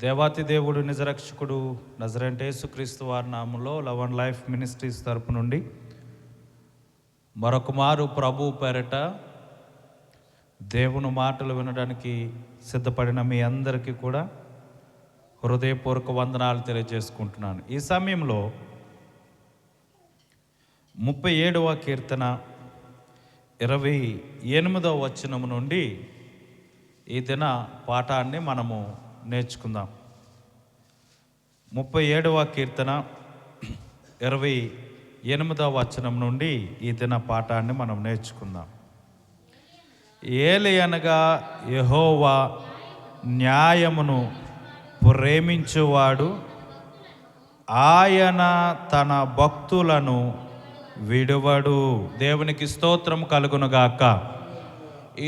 దేవాతి దేవుడు నిజరక్షకుడు నజరేయుడైన యేసుక్రీస్తు వారి నామములో లవ్ అండ్ లైఫ్ మినిస్ట్రీస్ తరపు నుండి మరొక మారు ప్రభు పేరట దేవుని మాటలు వినడానికి సిద్ధపడిన మీ అందరికీ కూడా హృదయపూర్వక వందనాలు తెలియజేసుకుంటున్నాను. ఈ సమయంలో 37వ కీర్తన 28వ వచనం నుండి ఈ దిన పాఠాన్ని మనము నేర్చుకుందాం. 37వ కీర్తన 28వ వచనం నుండి ఈ దిన పాఠాన్ని మనం నేర్చుకుందాం. ఏలయనగా యెహోవా న్యాయమును ప్రేమించువాడు, ఆయన తన భక్తులను విడువడు. దేవునికి స్తోత్రం కలుగునుగాక.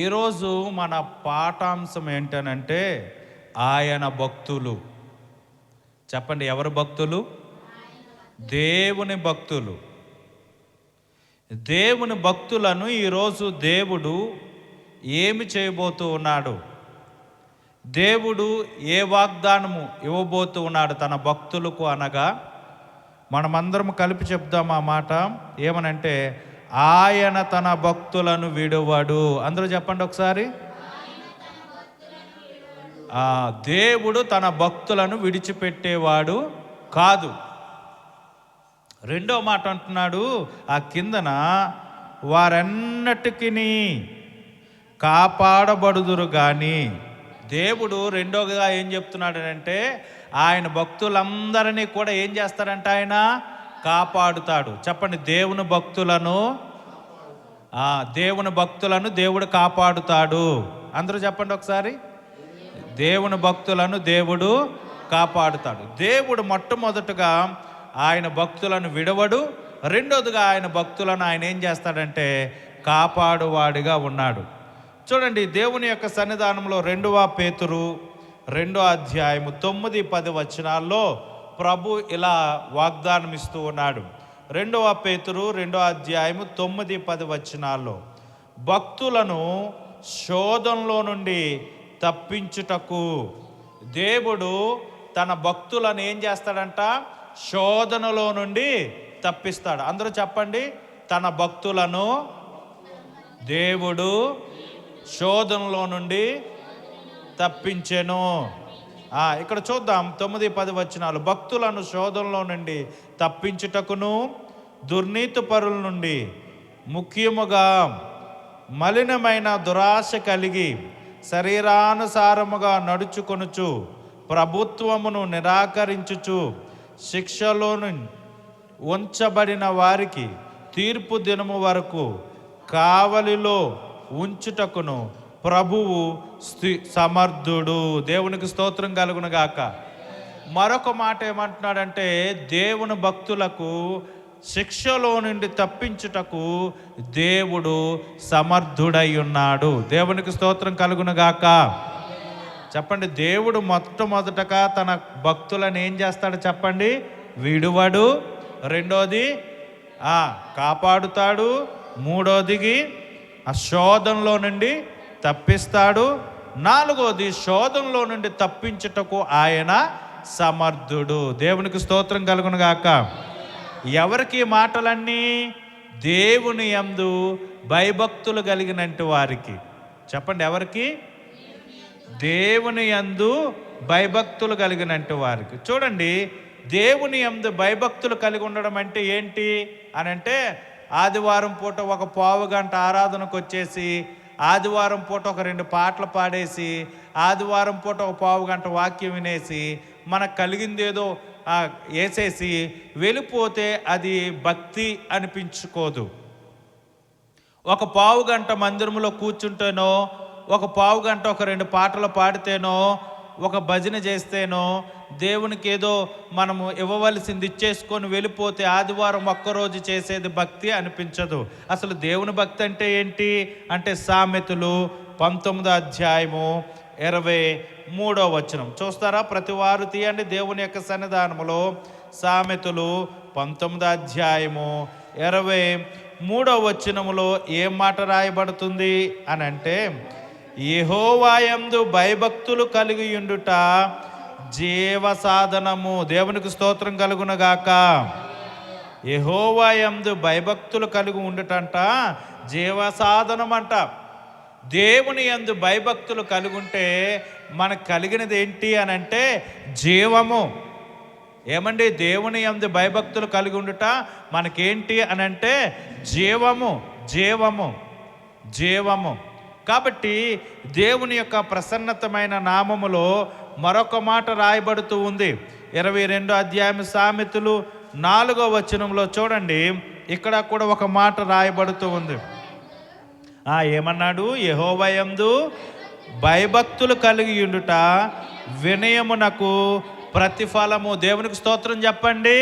ఈరోజు మన పాఠాంశం ఏంటనంటే ఆయన భక్తులు. చెప్పండి, ఎవరు భక్తులు? దేవుని భక్తులు. దేవుని భక్తులను ఈరోజు దేవుడు ఏమి చేయబోతూ ఉన్నాడు? దేవుడు ఏ వాగ్దానము ఇవ్వబోతూ ఉన్నాడు తన భక్తులకు అనగా మనమందరం కలిపి చెప్దాం ఆ మాట. ఏమనంటే ఆయన తన భక్తులను విడువడు. అందరూ చెప్పండి ఒకసారి. దేవుడు తన భక్తులను విడిచిపెట్టేవాడు కాదు. రెండో మాట అంటున్నాడు ఆ కిందన, వారన్నటికీ కాపాడబడుదురు కానీ. దేవుడు రెండోగా ఏం చెప్తున్నాడు అంటే ఆయన భక్తులందరినీ కూడా ఏం చేస్తాడంట? ఆయన కాపాడుతాడు. చెప్పండి, దేవుని భక్తులను దేవుడు కాపాడుతాడు. అందరూ చెప్పండి ఒకసారి. దేవుని భక్తులను దేవుడు కాపాడుతాడు. దేవుడు మొట్టమొదటగా ఆయన భక్తులను విడవడు. రెండోదిగా ఆయన భక్తులను ఆయన ఏం చేస్తాడంటే కాపాడువాడిగా ఉన్నాడు. చూడండి, దేవుని యొక్క సన్నిధానంలో 2వ పేతురు 2వ అధ్యాయము 9-10 వచనాల్లో ప్రభు ఇలా వాగ్దానం ఇస్తూ ఉన్నాడు. 2వ పేతురు 2వ అధ్యాయము 9-10 వచనాల్లో, భక్తులను శోధనలో నుండి తప్పించుటకు దేవుడు తన భక్తులను ఏం చేస్తాడంట? శోధనలో నుండి తప్పిస్తాడు. అందరూ చెప్పండి, తన భక్తులను దేవుడు శోధనలో నుండి తప్పించెను. ఇక్కడ చూద్దాం 9-10 వచనాలు. భక్తులను శోధనలో నుండి తప్పించుటకును, దుర్నీతి పరుల నుండి, ముఖ్యముగా మలినమైన దురాశ కలిగి శరీరానుసారముగా నడుచుకొనుచు, ప్రభుత్వమును నిరాకరించుచు, శిక్షలోను ఉంచబడిన వారికి తీర్పు దినము వరకు కావలిలో ఉంచుటకును ప్రభువు సమర్థుడు. దేవునికి స్తోత్రం కలుగునుగాక. మరొక మాట ఏమంటున్నాడంటే దేవుని భక్తులకు శిక్షలో నుండి తప్పించుటకు దేవుడు సమర్థుడై ఉన్నాడు. దేవునికి స్తోత్రం కలుగునుగాక. చెప్పండి, దేవుడు మొట్టమొదటగా తన భక్తులను ఏం చేస్తాడు చెప్పండి? విడువడు. రెండోది కాపాడుతాడు. మూడోదికి ఆ శోధనలో నుండి తప్పిస్తాడు. నాలుగోది శోధనలో నుండి తప్పించుటకు ఆయన సమర్థుడు. దేవునికి స్తోత్రం కలుగునుగాక. ఎవరికి మాటలన్నీ? దేవుని యందు భయభక్తులు కలిగినట్టు వారికి. చెప్పండి, ఎవరికి? దేవుని యందు భయభక్తులు కలిగినట్టు వారికి. చూడండి, దేవుని యందు భయభక్తులు కలిగి ఉండడం అంటే ఏంటి అని అంటే, ఆదివారం పూట ఒక పావు గంట ఆరాధనకు వచ్చేసి, ఆదివారం పూట ఒక 2 పాటలు పాడేసి, ఆదివారం పూట ఒక పావు గంట వాక్యం వినేసి, మనకు కలిగిందేదో వేసేసి వెళ్ళిపోతే అది భక్తి అనిపించుకోదు. ఒక పావు గంట మందిరంలో కూర్చుంటేనో, ఒక పావు గంట ఒక 2 పాటలు పాడితేనో, ఒక భజన చేస్తేనో, దేవునికి ఏదో మనము ఇవ్వవలసింది ఇచ్చేసుకొని వెళ్ళిపోతే ఆదివారం ఒక్కరోజు చేసేది భక్తి అనిపించదు. అసలు దేవుని భక్తి అంటే ఏంటి అంటే సామెతలు 19వ అధ్యాయము 23వ వచనం చూస్తారా? ప్రతి వారు తీయండి దేవుని యొక్క సన్నిధానములో. సామెతలు 19వ అధ్యాయము 23వ వచనములో ఏం మాట రాయబడుతుంది అని అంటే, యెహోవా యందు భయభక్తులు కలిగి ఉండుట జీవ సాధనము. దేవునికి స్తోత్రం కలుగునగాక. యెహోవా యందు భయభక్తులు కలిగి ఉండటంట జీవ సాధనం అంట. దేవుని యందు భయభక్తులు కలిగుంటే మనకు కలిగినది ఏంటి అని అంటే జీవము. ఏమండి, దేవుని యందు భయభక్తులు కలిగి ఉండుట మనకేంటి అని అంటే జీవము, జీవము, జీవము. కాబట్టి దేవుని యొక్క ప్రసన్నతమైన నామములో మరొక మాట రాయబడుతూ ఉంది. 22 అధ్యాయం సామెతలు 4వ వచనంలో చూడండి, ఇక్కడ కూడా ఒక మాట రాయబడుతూ ఉంది. ఏమన్నాడు? యెహోవా యందు భయభక్తులు కలిగి ఉండుట వినయమునకు ప్రతిఫలము. దేవునికి స్తోత్రం చెప్పండి.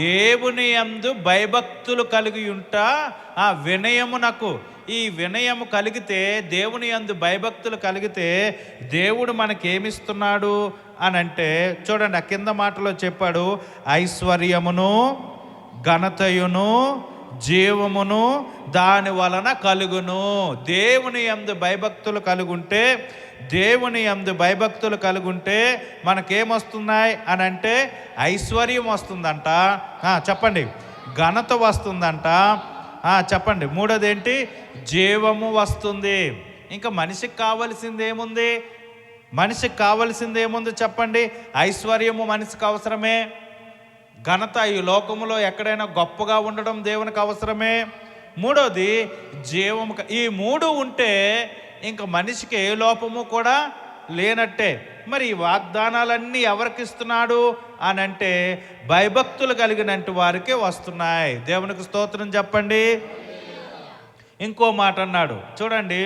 దేవుని యందు భయభక్తులు కలిగి ఉంట వినయమునకు. ఈ వినయము కలిగితే, దేవుని యందు భయభక్తులు కలిగితే దేవుడు మనకేమిస్తున్నాడు అని అంటే చూడండి, ఆ కింద మాటలో చెప్పాడు, ఐశ్వర్యమును ఘనతయును జీవమును దాని వలన కలుగును. దేవుని యందు భయభక్తులు కలుగుంటే, దేవుని యందు భయభక్తులు కలుగుంటే మనకేమొస్తున్నాయి అని అంటే ఐశ్వర్యం వస్తుందంట. చెప్పండి. ఘనత వస్తుందంట. చెప్పండి. మూడోది ఏంటి? జీవము వస్తుంది. ఇంకా మనిషికి కావలసింది ఏముంది? మనిషికి కావలసింది ఏముంది చెప్పండి? ఐశ్వర్యము మనిషికి అవసరమే. ఘనత ఈ లోకములో ఎక్కడైనా గొప్పగా ఉండడం దేవునికి అవసరమే. మూడోది జీవము. ఈ మూడు ఉంటే ఇంకా మనిషికి ఏ లోపము కూడా లేనట్టే. మరి ఈ వాగ్దానాలన్నీ ఎవరికి ఇస్తున్నాడు అని అంటే భయభక్తులు కలిగినట్టు వారికే వస్తున్నాయి. దేవునికి స్తోత్రం చెప్పండి. ఇంకో మాట అన్నాడు చూడండి,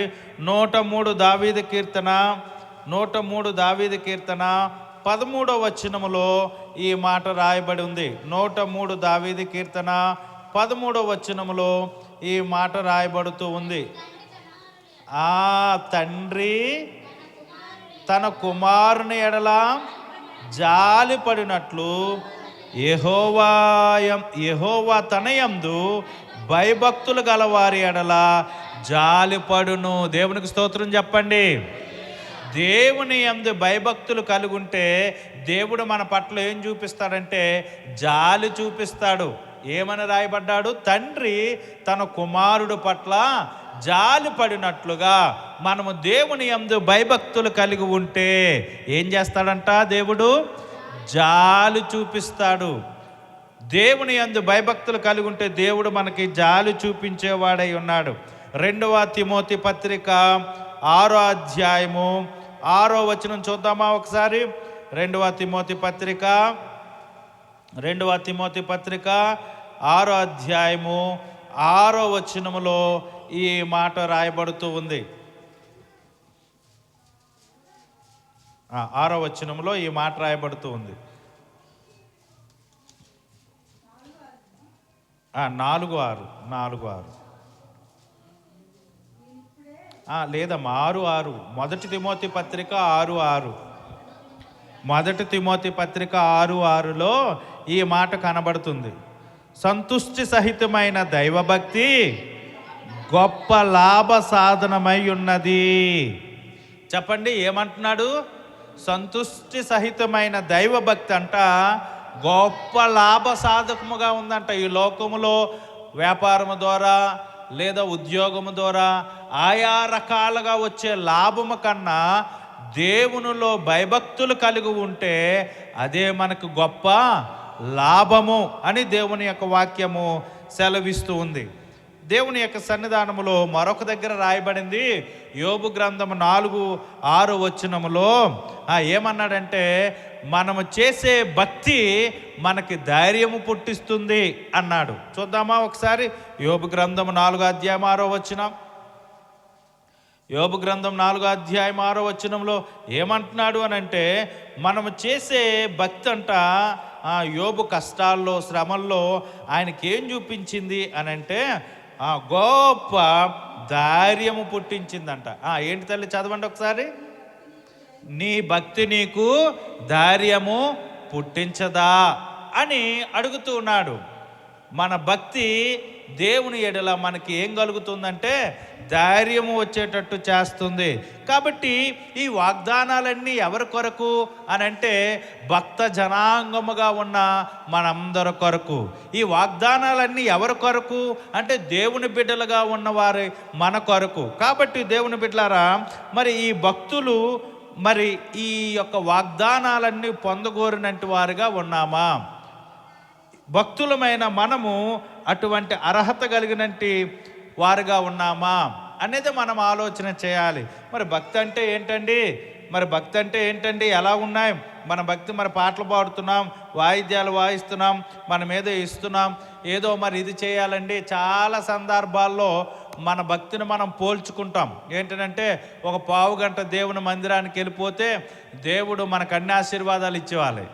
103 దావీదు కీర్తన 13వ వచనములో ఈ మాట రాయబడి ఉంది. 103 దావీదు కీర్తన 13వ వచనములో ఈ మాట రాయబడుతూ ఉంది. తండ్రి తన కుమారుని ఎడల జాలిపడినట్లు యెహోవా తన యందు భయభక్తులు గలవారి ఎడల జాలిపడును. దేవునికి స్తోత్రం చెప్పండి. దేవుని యందు భయభక్తులు కలిగుంటే దేవుడు మన పట్ల ఏం చూపిస్తాడంటే జాలి చూపిస్తాడు. ఏమని రాయబడ్డాడు? తండ్రి తన కుమారుడు పట్ల జాలి పడినట్లుగా మనము దేవుని యందు భయభక్తులు కలిగి ఉంటే ఏం చేస్తాడంట? దేవుడు జాలి చూపిస్తాడు. దేవుని యందు భయభక్తులు కలిగి ఉంటే దేవుడు మనకి జాలి చూపించేవాడై ఉన్నాడు. 2వ తిమోతి పత్రిక 6వ అధ్యాయము 6వ వచనం చూద్దామా ఒకసారి? 2వ తిమోతి పత్రిక 6వ అధ్యాయము 6వ వచనములో ఈ మాట రాయబడుతూ ఉంది. 6వ వచనంలో ఈ మాట రాయబడుతూ ఉంది. 4:6 లేదమ్మా 6:6. 1 తిమోతి పత్రిక 6:6. 1 తిమోతి పత్రిక 6:6లో ఈ మాట కనబడుతుంది. సంతుష్టి సహితమైన దైవభక్తి గొప్ప లాభ సాధనమై ఉన్నది. చెప్పండి, ఏమంటున్నాడు? సంతుష్టి సహితమైన దైవభక్తి అంట గొప్ప లాభ సాధకముగా ఉందంట. ఈ లోకములో వ్యాపారము ద్వారా లేదా ఉద్యోగము ద్వారా ఆయా రకాలుగా వచ్చే లాభము కన్నా దేవునిలో భయభక్తులు కలిగి ఉంటే అదే మనకు గొప్ప లాభము అని దేవుని యొక్క వాక్యము సెలవిస్తూ ఉంది. దేవుని యొక్క సన్నిధానములో మరొక దగ్గర రాయబడింది. యోబు గ్రంథం 4:6 వచనములో ఏమన్నాడంటే మనము చేసే భక్తి మనకి ధైర్యము పుట్టిస్తుంది అన్నాడు. చూద్దామా ఒకసారి? యోబు గ్రంథం 4వ అధ్యాయం 6వ వచనం. యోబు గ్రంథం 4వ అధ్యాయం 6వ వచనంలో ఏమంటున్నాడు అని అంటే మనము చేసే భక్తి అంట యోబు కష్టాల్లో శ్రమల్లో ఆయనకి ఏం చూపించింది అని అంటే గొప్ప ధైర్యము పుట్టించిందంట. ఏంటి తల్లి చదవండి ఒకసారి. నీ భక్తి నీకు ధైర్యము పుట్టించదా అని అడుగుతూ ఉన్నాడు. మన భక్తి దేవుని ఎడల మనకి ఏం కలుగుతుందంటే ధైర్యము వచ్చేటట్టు చేస్తుంది. కాబట్టి ఈ వాగ్దానాలన్నీ ఎవరి కొరకు అని అంటే భక్త జనాంగముగా ఉన్న మనందరి కొరకు. ఈ వాగ్దానాలన్నీ ఎవరి కొరకు అంటే దేవుని బిడ్డలుగా ఉన్నవారి మన కొరకు. కాబట్టి దేవుని బిడ్డలారా, మరి ఈ భక్తులు మరి ఈ యొక్క వాగ్దానాలన్నీ పొందగోరినట్టు వారుగా ఉన్నామా? భక్తులమైన మనము అటువంటి అర్హత కలిగినట్టు వారుగా ఉన్నామా అనేది మనం ఆలోచన చేయాలి. మరి భక్తి అంటే ఏంటండి? ఎలా ఉన్నాయి మన భక్తి? మన పాటలు పాడుతున్నాం, వాయిద్యాలు వాయిస్తున్నాం, మనం ఏదో ఇస్తున్నాం, ఏదో మరి ఇది చేయాలండి. చాలా సందర్భాల్లో మన భక్తిని మనం పోల్చుకుంటాం. ఏంటంటే ఒక పావు గంట దేవుని మందిరానికి వెళ్ళిపోతే దేవుడు మనకు అన్ని ఆశీర్వాదాలు ఇచ్చేవాలి.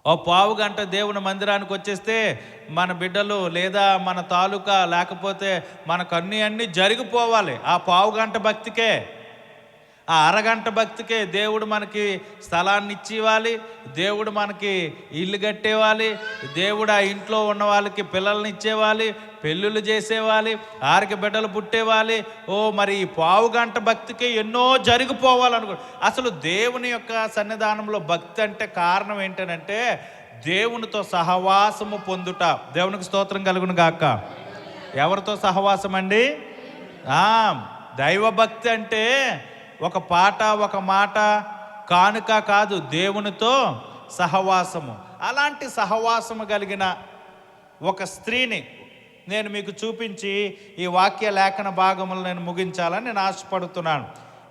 ఓ పావు గంట దేవుని మందిరానికి వచ్చేస్తే మన బిడ్డలు లేదా మన తాలూకా లేకపోతే మనకు అన్నీ జరిగిపోవాలి. ఆ పావు గంట భక్తికే, ఆ అరగంట భక్తికే దేవుడు మనకి స్థలాన్ని ఇచ్చేవాలి, దేవుడు మనకి ఇల్లు కట్టేవాలి, దేవుడు ఆ ఇంట్లో ఉన్న వాళ్ళకి పిల్లల్ని ఇచ్చేవాలి, పెళ్ళిళ్ళు చేసేవాలి, ఆరికి బిడ్డలు పుట్టేవాలి. మరి ఈ పావు గంట భక్తికే ఎన్నో జరిగిపోవాలనుకో. అసలు దేవుని యొక్క సన్నిధానంలో భక్తి అంటే కారణం ఏంటంటే దేవునితో సహవాసము పొందుట. దేవునికి స్తోత్రం కలుగును గాక. ఎవరితో సహవాసం అండి? దైవభక్తి అంటే ఒక పాట, ఒక మాట, కానుక కాదు, దేవునితో సహవాసము. అలాంటి సహవాసము కలిగిన ఒక స్త్రీని నేను మీకు చూపించి ఈ వాక్య లేఖన భాగములు నేను ముగించాలని నేను ఆశపడుతున్నాను.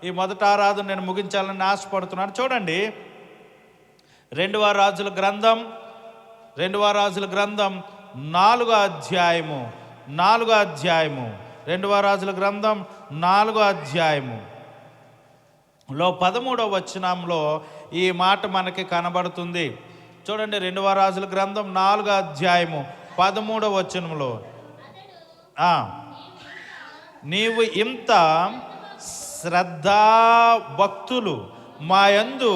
ఈ మొదటి ఆరాధన నేను ముగించాలని ఆశపడుతున్నాను. చూడండి, 2వ రాజుల గ్రంథం 4వ అధ్యాయము 2వ రాజుల గ్రంథం 4వ అధ్యాయములో 13వ వచనంలో ఈ మాట మనకి కనబడుతుంది. చూడండి, 2వ రాజుల గ్రంథం 4వ అధ్యాయము 13వ వచనంలో, నీవు ఇంత శ్రద్ధాభక్తులు మా యందు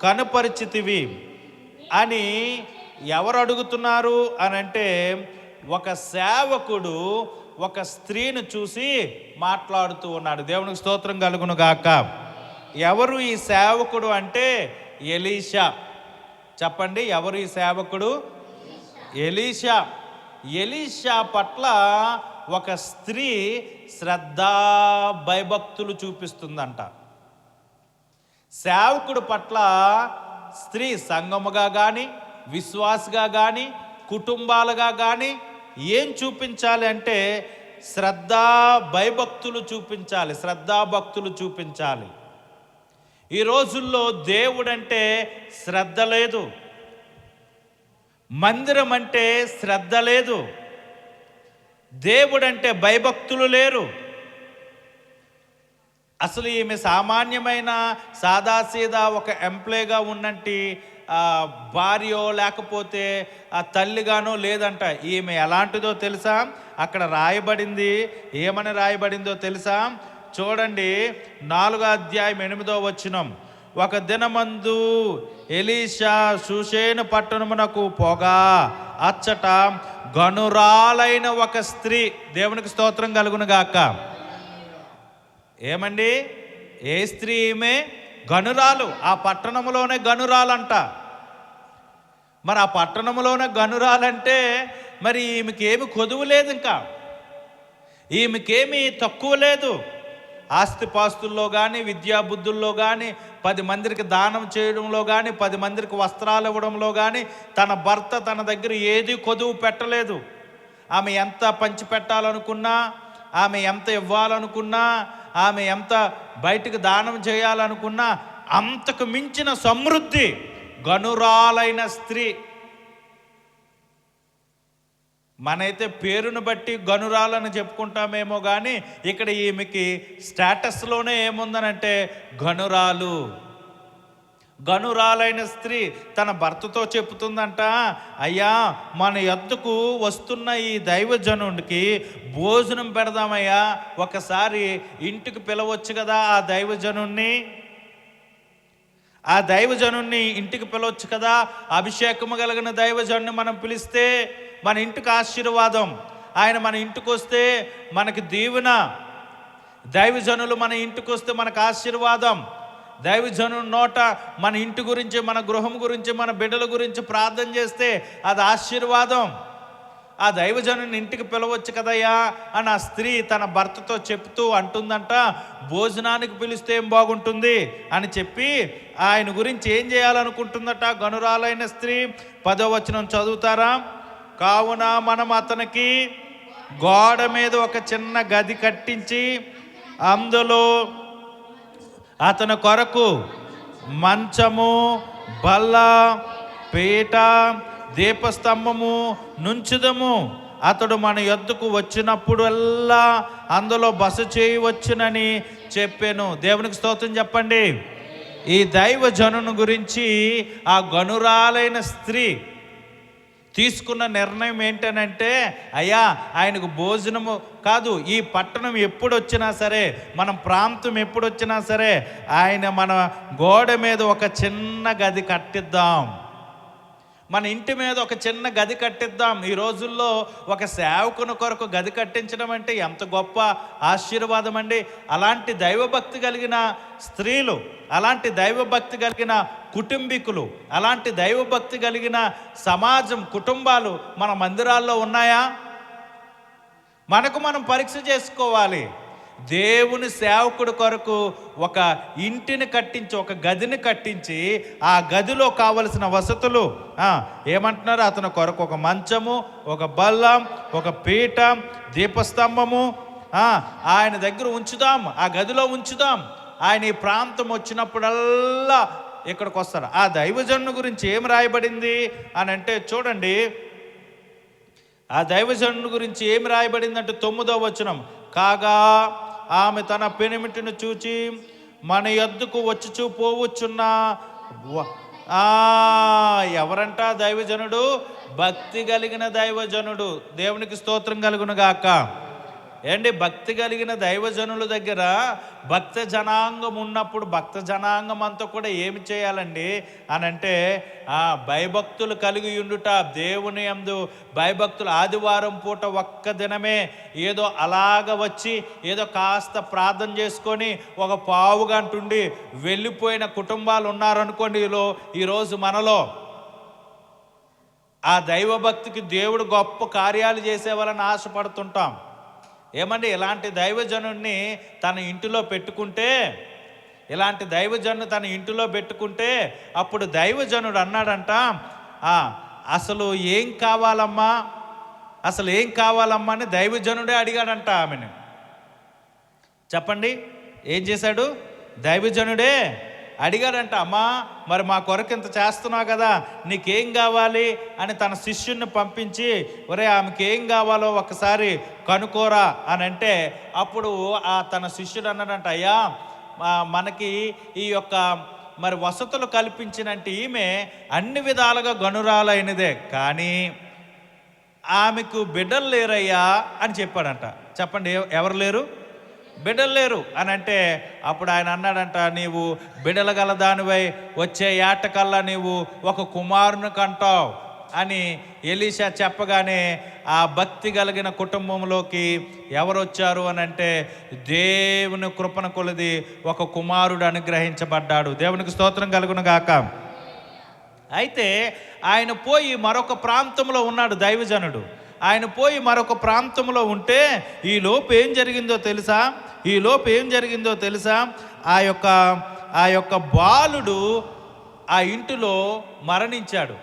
కనపరిచితివి అని ఎవరు అడుగుతున్నారు అని అంటే ఒక సేవకుడు ఒక స్త్రీని చూసి మాట్లాడుతూ ఉన్నాడు. దేవునికి స్తోత్రం కలుగును గాక. ఎవరు ఈ సేవకుడు అంటే ఎలీషా. చెప్పండి, ఎవరు ఈ సేవకుడు? ఎలీషా. ఎలీషా పట్ల ఒక స్త్రీ శ్రద్ధా భయభక్తులు చూపిస్తుందంట. సేవకుడు పట్ల స్త్రీ సంఘముగా కానీ, విశ్వాసగా కానీ, కుటుంబాలుగా కానీ ఏం చూపించాలి అంటే భయభక్తులు చూపించాలి. ఈ రోజుల్లో దేవుడంటే శ్రద్ధ లేదు, మందిరం అంటే శ్రద్ధ లేదు, దేవుడంటే భయభక్తులు లేరు. అసలు ఈమె సామాన్యమైన సాదాసీదా ఒక ఎంప్లాయ్గా ఉన్నట్టు భార్యో లేకపోతే ఆ తల్లిగానో లేదంట. ఈమె ఎలాంటిదో తెలుసా? అక్కడ రాయబడింది, ఏమని రాయబడిందో తెలుసా? చూడండి, 4వ అధ్యాయం 8వ వచనం. ఒక దినమందు ఎలీషా షూషేను పట్టణమునకు పోగా అచ్చట గనురాలైన ఒక స్త్రీ, దేవునికి స్తోత్రం కలుగును గాక. ఏమండి, ఏ స్త్రీ ఈమె? గనురాలు. ఆ పట్టణంలోనే గనురాలంట. మరి ఆ పట్టణంలోనే గనురాలంటే మరి ఈమెకేమి కొదువు లేదు, ఇంకా ఈమెకేమి తక్కువ లేదు. ఆస్తిపాస్తుల్లో కానీ, విద్యాబుద్ధుల్లో కానీ, 10 మందికి దానం చేయడంలో కానీ, 10 మందికి వస్త్రాలు ఇవ్వడంలో కానీ తన భర్త తన దగ్గర ఏది కొదువు పెట్టలేదు. ఆమె ఎంత పంచి పెట్టాలనుకున్నా, ఆమె ఎంత ఇవ్వాలనుకున్నా, ఆమె ఎంత బయటకు దానం చేయాలనుకున్నా అంతకు మించిన సమృద్ధి గనురాలైన స్త్రీ. మనైతే పేరును బట్టి గనురాలని చెప్పుకుంటామేమో కానీ ఇక్కడ ఈమెకి స్టేటస్లోనే ఏముందనంటే గనురాలైన స్త్రీ తన భర్తతో చెప్తుందంట, అయ్యా మన యొద్దకు వస్తున్న ఈ దైవజనుడికి భోజనం పెడదామయ్యా, ఒకసారి ఇంటికి పిలవచ్చు కదా ఆ దైవజనుణ్ణి ఇంటికి పిలవచ్చు కదా, అభిషేకము కలిగిన దైవజనుని మనం పిలిస్తే మన ఇంటికి ఆశీర్వాదం. ఆయన మన ఇంటికి వస్తే మనకి దీవెన. దైవజనులు మన ఇంటికి వస్తే మనకు ఆశీర్వాదం. దైవజనుల నోట మన ఇంటి గురించి, మన గృహం గురించి, మన బిడ్డల గురించి ప్రార్థన చేస్తే అది ఆశీర్వాదం. ఆ దైవజనుని ఇంటికి పిలవచ్చు కదయ్యా అని ఆ స్త్రీ తన భర్తతో చెప్తూ అంటుందంట, భోజనానికి పిలిస్తే ఏం బాగుంటుంది అని చెప్పి ఆయన గురించి ఏం చేయాలనుకుంటుందట గనురాలైన స్త్రీ. 10వ వచనం చదువుతారా? కావున మనం అతనికి గోడ మీద ఒక చిన్న గది కట్టించి అందులో అతని కొరకు మంచము, బల్ల, పీట, దీపస్తంభము నుంచుదము. అతడు మన యొద్దకు వచ్చినప్పుడల్లా అందులో బస చేయవచ్చునని చెప్పాను. దేవునికి స్తోత్రం చెప్పండి. ఈ దైవజనుని గురించి ఆ గనురాలైన స్త్రీ తీసుకున్న నిర్ణయం ఏంటనంటే, అయ్యా ఆయనకు భోజనము కాదు, ఈ పట్టణం ఎప్పుడు వచ్చినా సరే, మన ప్రాంతం ఎప్పుడు వచ్చినా సరే, ఆయన మన గోడ మీద ఒక చిన్న గది కట్టిద్దాం, మన ఇంటి మీద ఒక చిన్న గది కట్టిద్దాం. ఈ రోజుల్లో ఒక సేవకుని కొరకు గది కట్టించడం అంటే ఎంత గొప్ప ఆశీర్వాదం అండి. అలాంటి దైవభక్తి కలిగిన స్త్రీలు, అలాంటి దైవభక్తి కలిగిన కుటుంబీకులు, అలాంటి దైవభక్తి కలిగిన సమాజం, కుటుంబాలు మన మందిరాల్లో ఉన్నాయా? మనకు మనం పరీక్ష చేసుకోవాలి. దేవుని సేవకుడి కొరకు ఒక ఇంటిని కట్టించి, ఒక గదిని కట్టించి, ఆ గదిలో కావలసిన వసతులు ఏమంటున్నారు? అతని కొరకు ఒక మంచము, ఒక బల్లం, ఒక పీట, దీపస్తంభము ఆయన దగ్గర ఉంచుదాం, ఆ గదిలో ఉంచుదాం. ఆయన ఈ ప్రాంతం వచ్చినప్పుడల్లా ఇక్కడికి వస్తారు. ఆ దైవజనుని గురించి ఏం రాయబడింది అని అంటే చూడండి, ఆ దైవజనుని గురించి ఏమి రాయబడిందంటే 9వ వచనం, కాగా ఆమె తన పెనిమిటిని చూచి మన యొద్దకు వచ్చుచూ పోవచ్చున్నా. ఎవరంట? దైవజనుడు, భక్తి కలిగిన దైవజనుడు. దేవునికి స్తోత్రం కలుగును గాక. ఏంటి? భక్తి కలిగిన దైవజనుల దగ్గర భక్త జనాంగం ఉన్నప్పుడు, భక్త జనాంగం అంతా కూడా ఏమి చేయాలండి అని అంటే, భయభక్తులు కలిగి ఉండుట, దేవుని యందు భయభక్తులు. ఆదివారం పూట ఒక్క దినమే ఏదో అలాగ వచ్చి ఏదో కాస్త ప్రార్థన చేసుకొని ఒక పావు గంట ఉండి వెళ్ళిపోయిన కుటుంబాలు ఉన్నారనుకోండి ఈరోజు మనలో. ఆ దైవభక్తికి దేవుడు గొప్ప కార్యాలు చేసేవాళ్ళని ఆశపడుతుంటాం. ఏమండి, ఇలాంటి దైవజనుడిని తన ఇంటిలో పెట్టుకుంటే, ఇలాంటి దైవజనుడు తన ఇంటిలో పెట్టుకుంటే అప్పుడు దైవజనుడు అన్నాడంట, అసలు ఏం కావాలమ్మా, అసలు ఏం కావాలమ్మా అని దైవజనుడే అడిగాడంట ఆమెను. చెప్పండి, ఏం చేశాడు? దైవజనుడే అడిగాడంట, అమ్మా మరి మా కొరకు ఇంత చేస్తున్నావు కదా, నీకేం కావాలి అని తన శిష్యుడిని పంపించి, ఒరే ఆమెకి ఏం కావాలో ఒకసారి కనుకోరా అని అంటే, అప్పుడు తన శిష్యుడు అన్నాడంట, అయ్యా మనకి ఈ యొక్క మరి వసతులు కల్పించినంటే ఈమె అన్ని విధాలుగా గనురాలైనదే, కానీ ఆమెకు బిడ్డలు లేరయ్యా అని చెప్పాడంట. చెప్పండి, ఎవరు లేరు? బిడ్డలు లేరు అని అంటే, అప్పుడు ఆయన అన్నాడంట, నీవు బిడ్డలు గల దానివై వచ్చే ఏటకల్లా నీవు ఒక కుమారుని కంటావు అని ఎలీషా చెప్పగానే ఆ భక్తి కలిగిన కుటుంబంలోకి ఎవరు వచ్చారు అని అంటే, దేవుని కృపణ కొలది ఒక కుమారుడు అనుగ్రహించబడ్డాడు. దేవునికి స్తోత్రం కలుగును గాక. అయితే ఆయన పోయి మరొక ప్రాంతంలో ఉన్నాడు దైవజనుడు. ఆయన పోయి మరొక ప్రాంతంలో ఉంటే ఈ లోపు ఏం జరిగిందో తెలుసా? ఆ యొక్క బాలుడు ఆ ఇంటిలో మరణించాడు.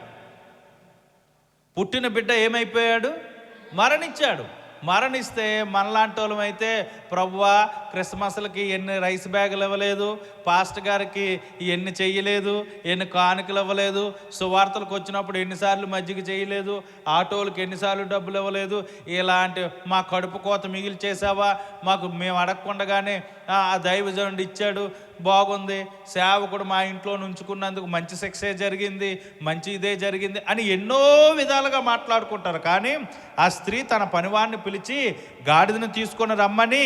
పుట్టిన బిడ్డ ఏమైపోయాడు? మరణించాడు. మరణిస్తే మనలాంటి వాళ్ళం అయితే, ప్రభువా క్రిస్మస్లకి ఎన్ని రైస్ బ్యాగులు ఇవ్వలేదు, పాస్టర్ గారికి ఎన్ని చెయ్యలేదు, ఎన్ని కానుకలు ఇవ్వలేదు, సువార్తలకు వచ్చినప్పుడు ఎన్నిసార్లు మజ్జిగ చేయలేదు, ఆటోలకు ఎన్నిసార్లు డబ్బులు ఇవ్వలేదు, ఇలాంటి మా కడుపు కోత మిగిలి చేసావా, మాకు మేము అడగకుండగానే ఆ దైవజనుడు ఇచ్చాడు, బాగుంది, సేవకుడు మా ఇంట్లో ఉంచుకున్నందుకు మంచి శిక్షే జరిగింది, మంచి ఇదే జరిగింది అని ఎన్నో విధాలుగా మాట్లాడుకుంటారు. కానీ ఆ స్త్రీ తన పనివాడిని పిలిచి గాడిదను తీసుకొని రమ్మని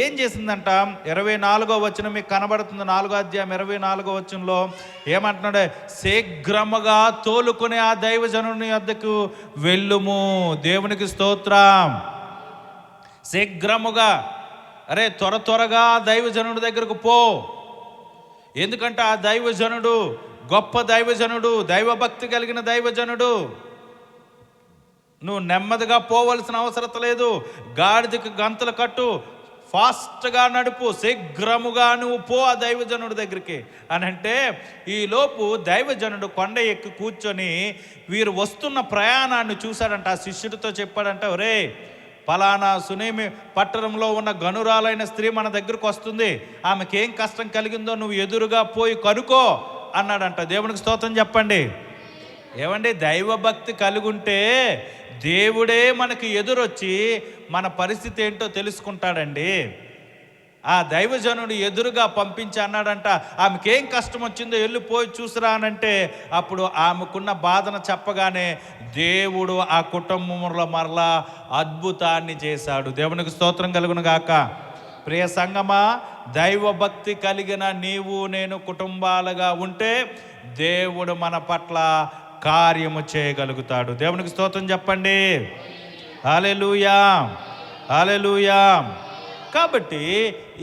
ఏం చేసిందంట? 24వ వచనం మీకు కనబడుతుంది, 4 4:24 ఏమంటున్నాడు? శీఘ్రముగా తోలుకునే ఆ దైవజనుని వద్దకు వెళ్ళుము. దేవునికి స్తోత్రం. శీఘ్రముగా, త్వరగా దైవజనుడి దగ్గరకు పో. ఎందుకంటే ఆ దైవజనుడు గొప్ప దైవజనుడు, దైవభక్తి కలిగిన దైవజనుడు. నువ్వు నెమ్మదిగా పోవలసిన అవసరం లేదు. గాడిదకి గంతలు కట్టు, ఫాస్ట్గా నడుపు, శీఘ్రముగా నువ్వు పో ఆ దైవజనుడి దగ్గరికి అని అంటే, ఈలోపు దైవజనుడు కొండ ఎక్కి కూర్చొని వీరు వస్తున్న ప్రయాణాన్ని చూశాడంట. ఆ శిష్యుడితో చెప్పాడంట, ఒరే, ఫలానా సునేమి పట్టణంలో ఉన్న గనురాలైన స్త్రీ మన దగ్గరకు వస్తుంది, ఆమెకేం కష్టం కలిగిందో నువ్వు ఎదురుగా పోయి కనుకో అన్నాడంట. దేవునికి స్తోత్రం చెప్పండి. ఏమండి, దైవభక్తి కలిగుంటే దేవుడే మనకి ఎదురొచ్చి మన పరిస్థితి ఏంటో తెలుసుకుంటాడండి. ఆ దైవజనుడు ఎదురుగా పంపించి అన్నాడంట, ఆమెకేం కష్టం వచ్చిందో వెళ్ళిపోయి చూసిరా అనంటే, అప్పుడు ఆమెకున్న బాధను చెప్పగానే దేవుడు ఆ కుటుంబంలో మరలా అద్భుతాన్ని చేశాడు. దేవునికి స్తోత్రం కలుగును గాక. ప్రియ సంగమా, దైవభక్తి కలిగిన నీవు నేను కుటుంబాలుగా ఉంటే దేవుడు మన పట్ల కార్యము చేయగలుగుతాడు. దేవునికి స్తోత్రం చెప్పండి. హల్లెలూయా, హల్లెలూయా. కాబట్టి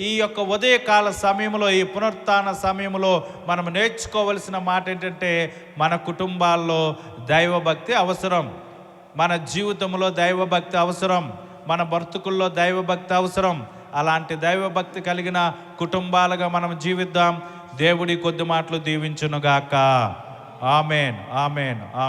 ఈ యొక్క ఉదయకాల సమయంలో, ఈ పునరుత్థాన సమయంలో మనం నేర్చుకోవలసిన మాట ఏంటంటే, మన కుటుంబాల్లో దైవభక్తి అవసరం, మన జీవితంలో దైవభక్తి అవసరం, మన బ్రతుకుల్లో దైవభక్తి అవసరం. అలాంటి దైవభక్తి కలిగిన కుటుంబాలుగా మనం జీవిద్దాం. దేవుడి కొద్ది మాటలు దీవించునుగాక. ఆమేన్, ఆమేన్.